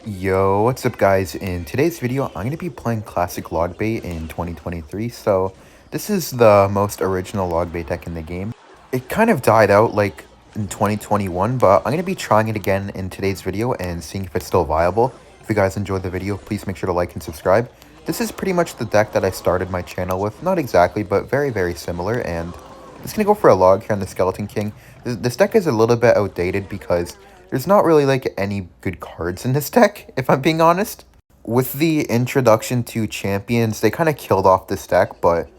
Yo, what's up guys? In today's video, I'm going to be playing Classic Logbait in 2023. So, this is the most original Logbait deck in the game. It kind of died out like in 2021, but I'm going to be trying it again in today's video and seeing if it's still viable. If you guys enjoyed the video, please make sure to like and subscribe. This is pretty much the deck that I started my channel with. Not exactly, but very, very similar. And I'm just going to go for a log here on the Skeleton King. This deck is a little bit outdated because there's not really like any good cards in this deck, if I'm being honest. With the introduction to champions, they kind of killed off this deck, but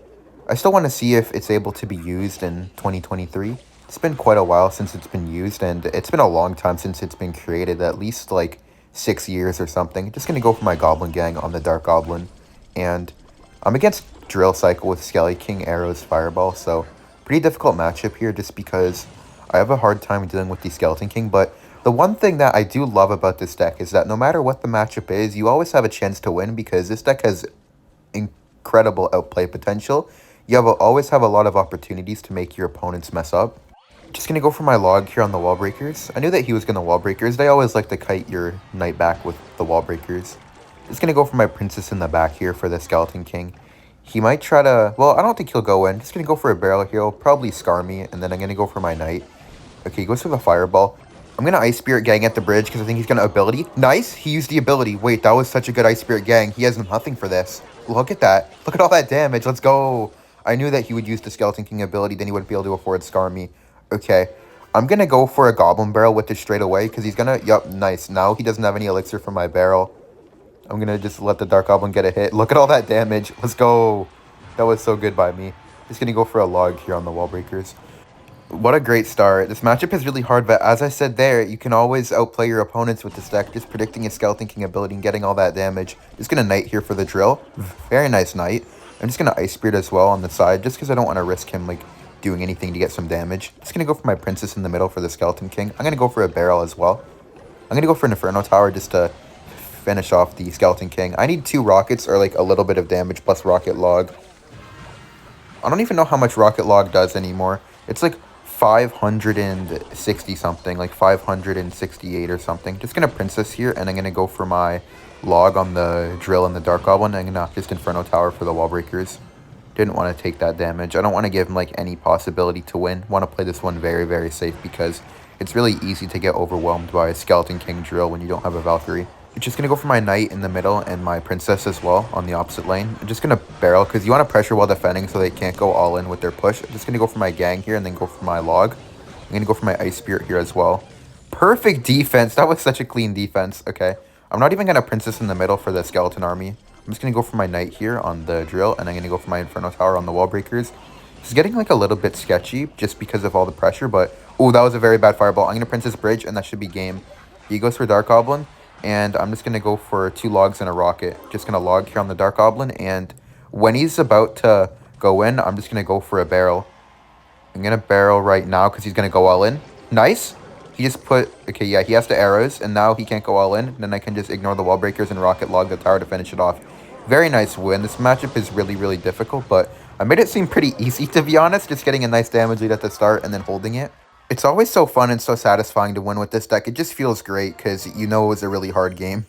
I still want to see if it's able to be used in 2023. It's been quite a while since it's been used, and it's been a long time since it's been created, at least like 6 years or something. Just going to go for my Goblin Gang on the Dark Goblin, and I'm against Drill Cycle with Skelly King, Arrows, Fireball, so pretty difficult matchup here just because I have a hard time dealing with the Skeleton King, but the one thing that I do love about this deck is that no matter what the matchup is, you always have a chance to win because this deck has incredible outplay potential. You always have a lot of opportunities to make your opponents mess up. Just going to go for my log here on the wall breakers. I knew that he was going to wall breakers. They always like to kite your knight back with the wall breakers. Just going to go for my princess in the back here for the Skeleton King. He might try to... Well, I don't think he'll go in. Just going to go for a barrel here. He'll probably scar me, and then I'm going to go for my knight. Okay, he goes for the fireball. I'm going to Ice Spirit Gang at the bridge because I think he's going to ability. Nice! He used the ability. Wait, that was such a good Ice Spirit Gang. He has nothing for this. Look at that. Look at all that damage. Let's go. I knew that he would use the Skeleton King ability. Then he wouldn't be able to afford Scar me. Okay. I'm going to go for a Goblin Barrel with this straight away because he's going to... Yup, nice. Now he doesn't have any elixir for my barrel. I'm going to just let the Dark Goblin get a hit. Look at all that damage. Let's go. That was so good by me. Just going to go for a log here on the wall breakers. What a great start. This matchup is really hard, but as I said there, you can always outplay your opponents with this deck, just predicting a Skeleton King ability and getting all that damage. Just going to Knight here for the drill. Very nice Knight. I'm just going to Ice Spirit as well on the side, just because I don't want to risk him, like, doing anything to get some damage. Just going to go for my Princess in the middle for the Skeleton King. I'm going to go for a Barrel as well. I'm going to go for an Inferno Tower just to finish off the Skeleton King. I need 2 rockets or, like, a little bit of damage plus Rocket Log. I don't even know how much Rocket Log does anymore. It's, like, 560 something, like 568 or something. Just gonna Princess here, and I'm gonna go for my log on the drill and the Dark Goblin. I'm gonna just Inferno Tower for the wall breakers. Didn't want to take that damage. I don't want to give him like any possibility to win. Want to play this one very, very safe because it's really easy to get overwhelmed by a Skeleton King drill when you don't have a Valkyrie. I'm just going to go for my knight in the middle and my princess as well on the opposite lane. I'm just going to barrel because you want to pressure while defending so they can't go all in with their push. I'm just going to go for my gang here and then go for my log. I'm going to go for my ice spirit here as well. Perfect defense. That was such a clean defense. Okay. I'm not even going to princess in the middle for the skeleton army. I'm just going to go for my knight here on the drill and I'm going to go for my inferno tower on the wall breakers. It's getting like a little bit sketchy just because of all the pressure, but oh, that was a very bad fireball. I'm going to princess bridge and that should be game. He goes for Dark Goblin. And I'm just going to go for 2 logs and a rocket. Just going to log here on the Dark Goblin. And when he's about to go in, I'm just going to go for a barrel. I'm going to barrel right now because he's going to go all in. Nice. He just put... Okay, yeah, he has the arrows. And now he can't go all in. Then I can just ignore the wall breakers and rocket log the tower to finish it off. Very nice win. This matchup is really, really difficult. But I made it seem pretty easy, to be honest. Just getting a nice damage lead at the start and then holding it. It's always so fun and so satisfying to win with this deck. It just feels great because you know it was a really hard game.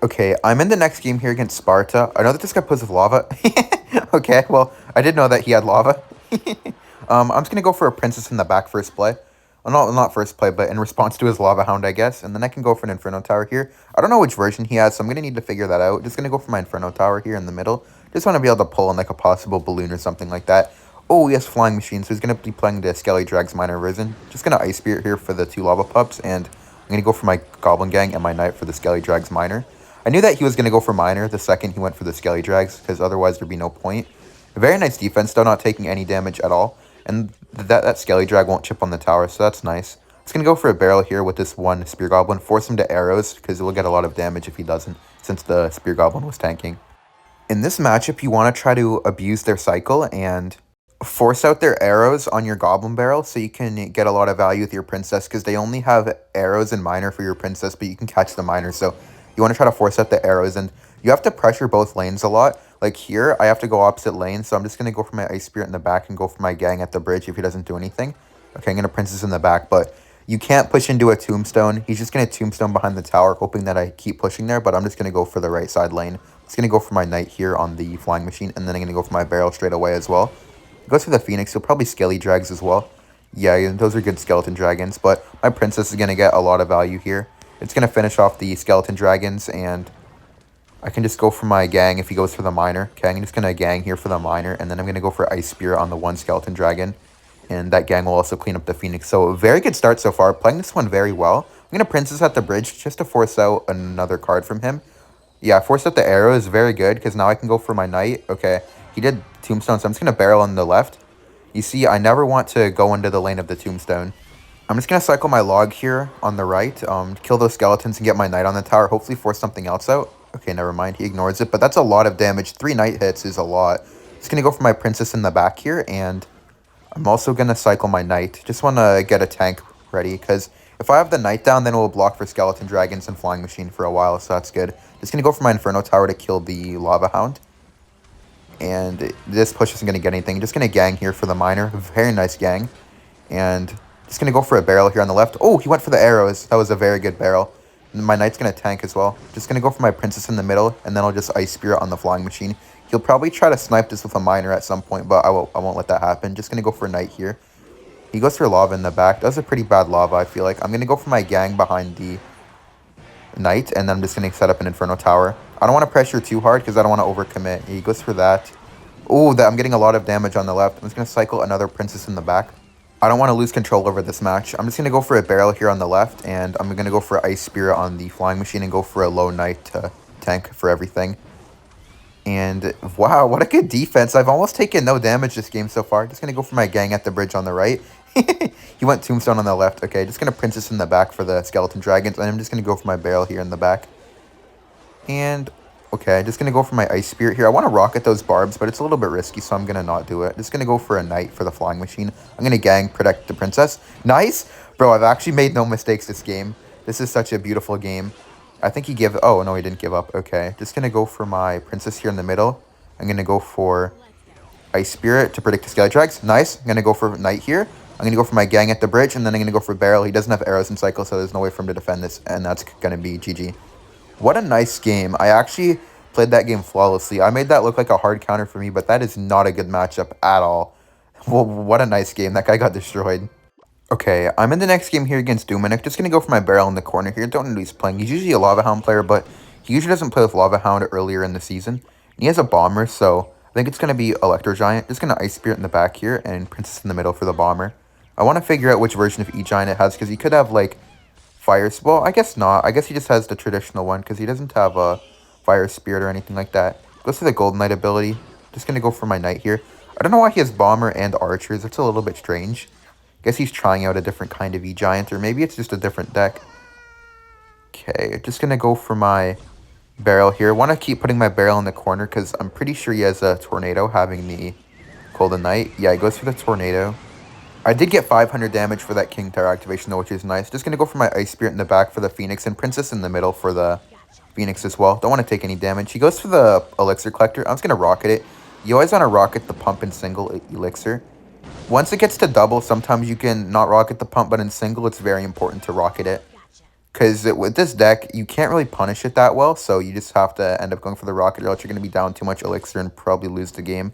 Okay, I'm in the next game here against Sparta. I know that this guy plays with lava. Okay, well, I did know that he had lava. I'm just going to go for a princess in the back first play. Well, not first play, but in response to his lava hound, I guess. And then I can go for an inferno tower here. I don't know which version he has, so I'm going to need to figure that out. Just going to go for my inferno tower here in the middle. Just want to be able to pull in like a possible balloon or something like that. Oh, he has Flying Machine, so he's going to be playing the Skelly Drag's Minor Risen. Just going to Ice Spirit here for the 2 Lava Pups, and I'm going to go for my Goblin Gang and my Knight for the Skelly Drag's Minor. I knew that he was going to go for Minor the second he went for the Skelly Drags, because otherwise there'd be no point. A very nice defense, though, not taking any damage at all. And that Skelly Drag won't chip on the tower, so that's nice. I'm just going to go for a barrel here with this 1 Spear Goblin, force him to arrows, because it will get a lot of damage if he doesn't, since the Spear Goblin was tanking. In this matchup, you want to try to abuse their cycle and force out their arrows on your goblin barrel so you can get a lot of value with your princess because they only have arrows and minor for your princess, but you can catch the minor. So you want to try to force out the arrows, and you have to pressure both lanes a lot. Like here, I have to go opposite lane, so I'm just going to go for my ice spirit in the back and go for my gang at the bridge if he doesn't do anything. Okay, I'm going to princess in the back, but You can't push into a tombstone. He's just going to tombstone behind the tower, hoping that I keep pushing there, but I'm just going to go for the right side lane. I'm just going to go for my knight here on the flying machine, and then I'm going to go for my barrel straight away as well. Goes for the phoenix. He'll probably skelly drags as well. Yeah, those are good skeleton dragons, but my princess is going to get a lot of value here. It's going to finish off the skeleton dragons, and I can just go for my gang if he goes for the miner. Okay, I'm just going to gang here for the miner, and then I'm going to go for ice spear on the one skeleton dragon. And that gang will also clean up the phoenix. So very good start so far. Playing this one very well. I'm going to princess at the bridge just to force out another card from him. Yeah, force out the arrow is very good because now I can go for my knight. Okay, he did tombstone, so I'm just going to barrel on the left. You see, I never want to go into the lane of the tombstone. I'm just going to cycle my log here on the right, kill those skeletons and get my knight on the tower, hopefully force something else out. Okay, never mind, he ignores it, but that's a lot of damage. 3 knight hits is a lot. Just going to go for my princess in the back here, and I'm also going to cycle my knight. Just want to get a tank ready, because if I have the knight down, then it will block for skeleton dragons and flying machine for a while, so that's good. Just going to go for my inferno tower to kill the lava hound. And this push isn't going to get anything. Just going to gang here for the miner. Very nice gang. And just going to go for a barrel here on the left. Oh, he went for the arrows. That was a very good barrel. And my knight's going to tank as well. Just going to go for my princess in the middle. And then I'll just ice spirit on the flying machine. He'll probably try to snipe this with a miner at some point, but I won't let that happen. Just going to go for a knight here. He goes for lava in the back. That's a pretty bad lava, I feel like. I'm going to go for my gang behind the knight. And then I'm just going to set up an inferno tower. I don't want to pressure too hard because I don't want to overcommit. He goes for that. Oh, I'm getting a lot of damage on the left. I'm just going to cycle another princess in the back. I don't want to lose control over this match. I'm just going to go for a barrel here on the left, and I'm going to go for ice spear on the flying machine and go for a low knight to tank for everything. And wow, what a good defense. I've almost taken no damage this game so far. Just going to go for my gang at the bridge on the right. He went tombstone on the left. Okay, just going to princess in the back for the skeleton dragons, and I'm just going to go for my barrel here in the back. And okay, just going to go for my ice spirit here. I want to rocket those barbs, but it's a little bit risky, so I'm going to not do it. Just going to go for a knight for the flying machine. I'm going to gang protect the princess. Nice! Bro, I've actually made no mistakes this game. This is such a beautiful game. I think he gave... Oh, no, he didn't give up. Okay, just going to go for my princess here in the middle. I'm going to go for ice spirit to predict the skelly drags. Nice. I'm going to go for knight here. I'm going to go for my gang at the bridge, and then I'm going to go for barrel. He doesn't have arrows in cycle, so there's no way for him to defend this, and that's going to be GG. What a nice game. I actually played that game flawlessly. I made that look like a hard counter for me, but that is not a good matchup at all. Well, what a nice game. That guy got destroyed. Okay, I'm in the next game here against Dominic. Just going to go for my barrel in the corner here. Don't know who he's playing. He's usually a Lava Hound player, but he usually doesn't play with Lava Hound earlier in the season. And he has a bomber, so I think it's going to be Electro Giant. Just going to Ice Spirit in the back here and Princess in the middle for the bomber. I want to figure out which version of E-Giant it has, because he could have, like, fire... Well, I guess not. I guess he just has the traditional one, because he doesn't have a fire spirit or anything like that. Goes for the Golden Knight ability. Just going to go for my knight here. I don't know why he has bomber and archers. It's a little bit strange. Guess he's trying out a different kind of E-Giant, or maybe it's just a different deck. Okay, just going to go for my barrel here. I want to keep putting my barrel in the corner, because I'm pretty sure he has a tornado having the Golden Knight. Yeah, he goes for the tornado. I did get 500 damage for that King Tower activation, though, which is nice. Just going to go for my Ice Spirit in the back for the Phoenix, and Princess in the middle for the Phoenix as well. Don't want to take any damage. He goes for the Elixir Collector. I'm just going to rocket it. You always want to rocket the pump in single Elixir. Once it gets to double, sometimes you can not rocket the pump, but in single, it's very important to rocket it. Because with this deck, you can't really punish it that well, so you just have to end up going for the rocket, or else you're going to be down too much Elixir and probably lose the game.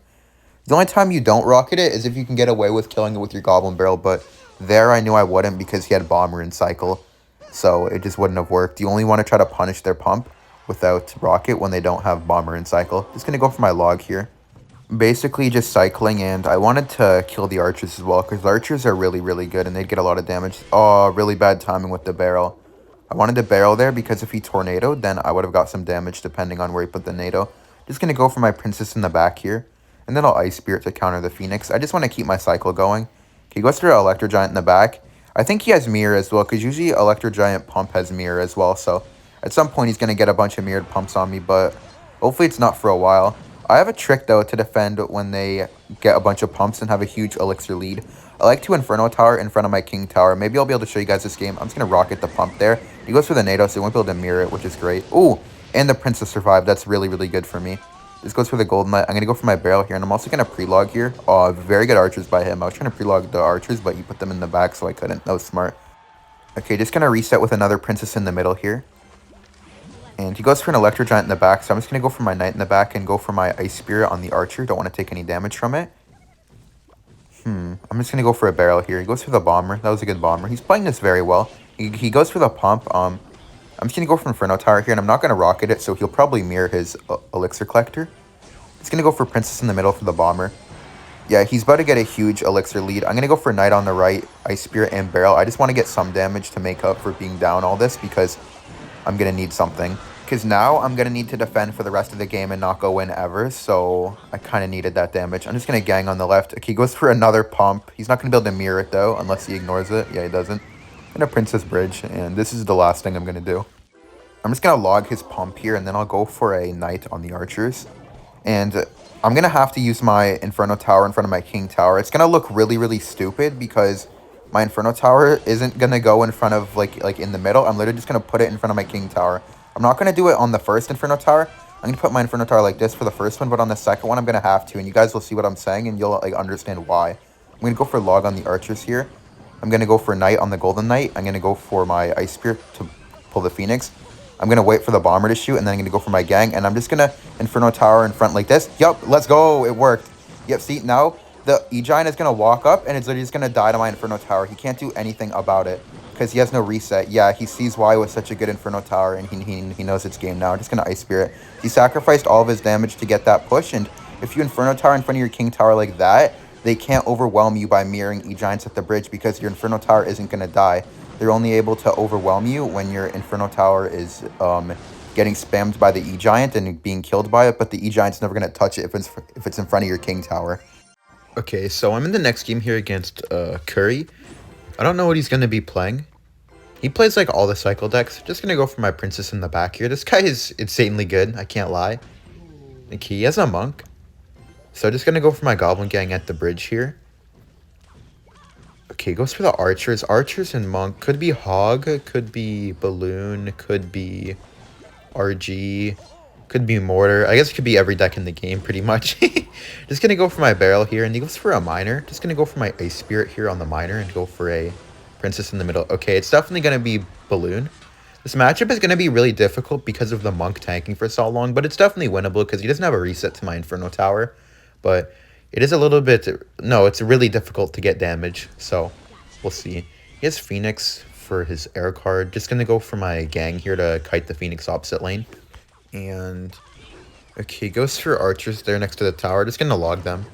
The only time you don't rocket it is if you can get away with killing it with your Goblin Barrel, but there I knew I wouldn't because he had Bomber in cycle, so it just wouldn't have worked. You only want to try to punish their pump without rocket when they don't have Bomber in cycle. Just going to go for my log here. Basically just cycling, and I wanted to kill the archers as well, because the archers are really, really good, and they'd get a lot of damage. Oh, really bad timing with the barrel. I wanted to barrel there, because if he tornadoed, then I would have got some damage depending on where he put the NATO. Just going to go for my princess in the back here. And then I'll Ice Spirit to counter the Phoenix. I just want to keep my cycle going. Okay, he goes for Electro Giant in the back. I think he has Mirror as well, because usually Electro Giant Pump has Mirror as well. So at some point he's going to get a bunch of mirrored pumps on me, but hopefully it's not for a while. I have a trick, though, to defend when they get a bunch of pumps and have a huge Elixir lead. I like to Inferno Tower in front of my King Tower. Maybe I'll be able to show you guys this game. I'm just going to rocket the pump there. He goes for the NATO, so he won't be able to mirror it, which is great. Ooh, and the Princess survived. That's really, really good for me. This goes for the Golden Knight. I'm going to go for my barrel here, and I'm also going to pre-log here. Oh, very good archers by him. I was trying to pre-log the archers, but he put them in the back, so I couldn't. That was smart. Okay, just gonna reset with another princess in the middle here. And he goes for an electro giant in the back, so I'm just gonna go for my knight in the back and go for my ice spirit on the archer. Don't want to take any damage from it. I'm just gonna go for a barrel here. He goes for the bomber. That was a good bomber. He's playing this very well. He goes for the pump. I'm just gonna go for Inferno Tower here, and I'm not gonna rocket it, so he'll probably mirror his elixir collector. He's gonna go for princess in the middle for the bomber. Yeah, he's about to get a huge elixir lead. I'm gonna go for knight on the right, ice spirit and barrel. I just want to get some damage to make up for being down all this because I'm gonna need something. Because now I'm gonna need to defend for the rest of the game and not go in ever. So I kind of needed that damage. I'm just gonna gang on the left. Okay, he goes for another pump. He's not gonna be able to mirror it though, unless he ignores it. Yeah, he doesn't. I'm gonna princess bridge, and this is the last thing I'm gonna do. I'm just gonna log his pump here, and then I'll go for a knight on the archers. And I'm gonna have to use my Inferno Tower in front of my King Tower. It's gonna look really, really stupid because my Inferno Tower isn't gonna go in front of like in the middle. I'm literally just gonna put it in front of my King Tower. I'm not gonna do it on the first Inferno Tower. I'm gonna put my Inferno Tower like this for the first one, but on the second one I'm gonna have to, and you guys will see what I'm saying, and you'll like understand why. I'm gonna go for log on the archers here. I'm gonna go for knight on the golden knight. I'm gonna go for my ice spear to pull the phoenix. I'm going to wait for the bomber to shoot, and then I'm going to go for my gang, and I'm just going to Inferno Tower in front like this. Yup, let's go. It worked. Yep, see, now the E-Giant is going to walk up, and it's literally just going to die to my Inferno Tower. He can't do anything about it because he has no reset. Yeah, he sees why it was such a good Inferno Tower, and he knows it's game now. I'm just going to Ice Spirit. He sacrificed all of his damage to get that push, and if you Inferno Tower in front of your King Tower like that, they can't overwhelm you by mirroring E-Giants at the bridge because your Inferno Tower isn't going to die. They're only able to overwhelm you when your Inferno Tower is getting spammed by the E-Giant and being killed by it, but the E-Giant's never going to touch it if it's in front of your King Tower. Okay, so I'm in the next game here against Curry. I don't know what he's going to be playing. He plays like all the cycle decks. Just going to go for my princess in the back here. This guy is insanely good, I can't lie. Okay, he has a monk. So just going to go for my goblin gang at the bridge here. Okay, goes for the archers. Archers and monk. Could be hog, could be balloon, could be RG, could be mortar. I guess it could be every deck in the game pretty much. Just gonna go for my barrel here, and he goes for a miner. Just gonna go for my ice spirit here on the miner and go for a princess in the middle. Okay, it's definitely gonna be balloon. This matchup is gonna be really difficult because of the monk tanking for so long, but it's definitely winnable because he doesn't have a reset to my Inferno Tower. But it is a little bit... No, it's really difficult to get damage, so we'll see. He has Phoenix for his air card. Just going to go for my gang here to kite the Phoenix opposite lane. And... okay, goes for archers there next to the tower. Just going to log them.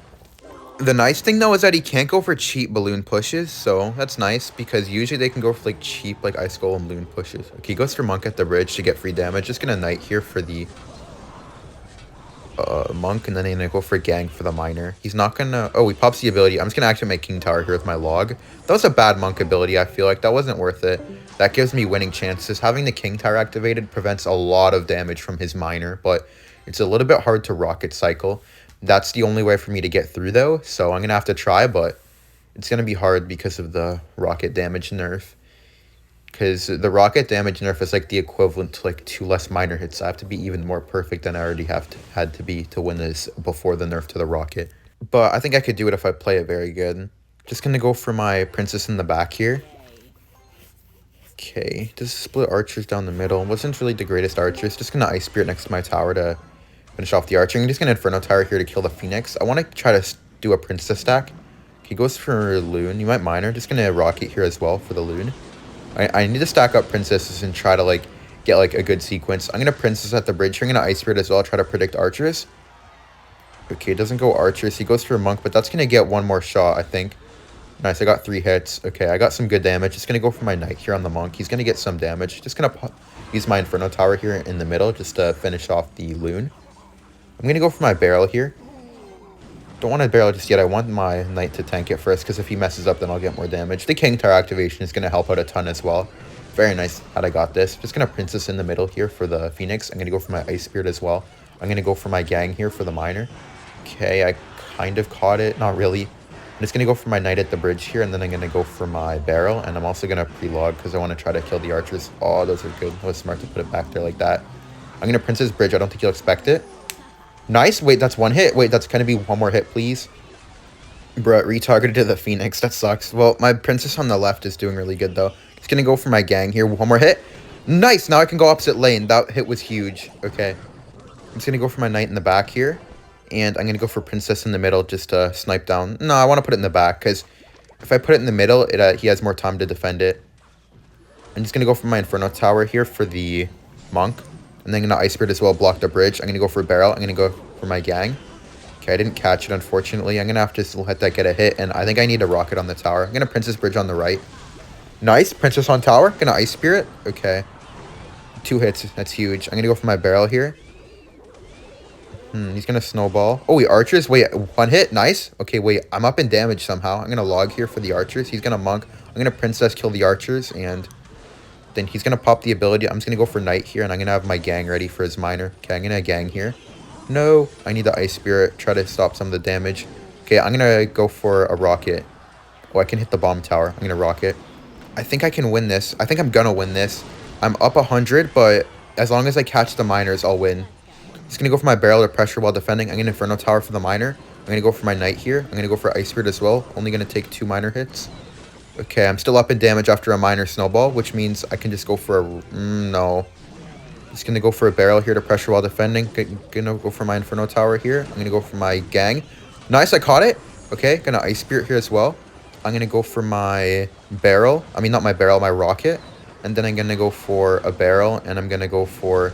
The nice thing, though, is that he can't go for cheap balloon pushes, so that's nice, because usually they can go for, like, cheap, like, ice golem balloon pushes. Okay, he goes for monk at the bridge to get free damage. Just going to knight here for the... monk, and then I'm gonna go for gang for the miner. He's not gonna... oh, he pops the ability. I'm just gonna activate my King Tower here with my log. That was a bad monk ability, I feel like. That wasn't worth it. That gives me winning chances. Having the King Tower activated prevents a lot of damage from his miner, but it's a little bit hard to rocket cycle. That's the only way for me to get through, though, so I'm gonna have to try, but it's gonna be hard because of the rocket damage nerf. Because the rocket damage nerf is like the equivalent to like 2 less miner hits. I have to be even more perfect than I already had to be to win this before the nerf to the rocket. But I think I could do it if I play it very good. Just going to go for my princess in the back here. Okay, just split archers down the middle. Wasn't really the greatest archers. Just going to ice spirit next to my tower to finish off the archer. I'm just going to Inferno Tower here to kill the Phoenix. I want to try to do a princess stack. He goes for loon. You might miner. Just going to rocket here as well for the loon. I need to stack up princesses and try to, like, get, like, a good sequence. I'm going to princess at the bridge here. I'm going to ice spirit as well. Try to predict archers. Okay, it doesn't go archers. He goes for a monk, but that's going to get one more shot, I think. Nice, I got 3 hits. Okay, I got some good damage. Just going to go for my knight here on the monk. He's going to get some damage. Just going to use my Inferno Tower here in the middle just to finish off the loon. I'm going to go for my barrel here. Don't want to barrel just yet. I want my knight to tank it first, because if he messes up, then I'll get more damage. The King Tower activation is going to help out a ton as well. Very nice that I got this. Just going to princess in the middle here for the Phoenix. I'm going to go for my ice spirit as well. I'm going to go for my gang here for the miner. Okay, I kind of caught it. Not really. I'm just going to go for my knight at the bridge here, and then I'm going to go for my barrel. And I'm also going to pre-log because I want to try to kill the archers. Oh, those are good. It was smart to put it back there like that. I'm going to princess bridge. I don't think you'll expect it. Nice. Wait, that's 1 hit. Wait, that's going to be 1 more hit, please. Bruh, retargeted to the Phoenix. That sucks. Well, my princess on the left is doing really good, though. Just going to go for my gang here. One more hit. Nice. Now I can go opposite lane. That hit was huge. Okay. I'm just going to go for my knight in the back here. And I'm going to go for princess in the middle just to snipe down. No, I want to put it in the back because if I put it in the middle, he has more time to defend it. I'm just going to go for my inferno tower here for the monk. And then I'm going to ice spirit as well, block the bridge. I'm going to go for a barrel. I'm going to go for my gang. Okay, I didn't catch it, unfortunately. I'm going to have to still let that get a hit. And I think I need a rocket on the tower. I'm going to princess bridge on the right. Nice. Princess on tower. Going to ice spirit. Okay. 2 hits. That's huge. I'm going to go for my barrel here. He's going to snowball. Oh, wait, archers. Wait, 1 hit. Nice. Okay, wait. I'm up in damage somehow. I'm going to log here for the archers. He's going to monk. I'm going to princess kill the archers. And then he's going to pop the ability. I'm just going to go for knight here. And I'm going to have my gang ready for his miner. Okay, I'm going to gang here. No. I need the ice spirit. Try to stop some of the damage. Okay, I'm going to go for a rocket. Oh, I can hit the bomb tower. I'm going to rocket. I think I can win this. I think I'm going to win this. I'm up 100, but as long as I catch the miners, I'll win. Just going to go for my barrel to pressure while defending. I'm going to inferno tower for the miner. I'm going to go for my knight here. I'm going to go for ice spirit as well. Only going to take 2 miner hits. Okay, I'm still up in damage after a miner snowball, which means I can just go for a... no. Just going to go for a barrel here to pressure while defending. Going to go for my inferno tower here. I'm going to go for my gang. Nice, I caught it. Okay, going to ice spirit here as well. I'm going to go for my barrel. I mean, not my barrel, my rocket. And then I'm going to go for a barrel, and I'm going to go for...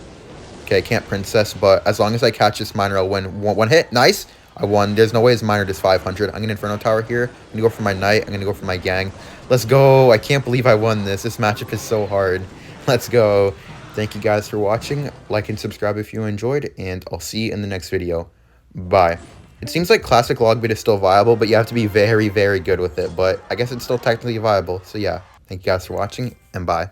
Okay, I can't princess, but as long as I catch this miner, I'll win. One hit. Nice. I won. There's no way his miner does 500. I'm going to inferno tower here. I'm going to go for my knight. I'm going to go for my gang. Let's go. I can't believe I won this. This matchup is so hard. Let's go. Thank you guys for watching. Like and subscribe if you enjoyed, and I'll see you in the next video. Bye. It seems like classic Logbait is still viable, but you have to be very, very good with it. But I guess it's still technically viable. So yeah, thank you guys for watching, and bye.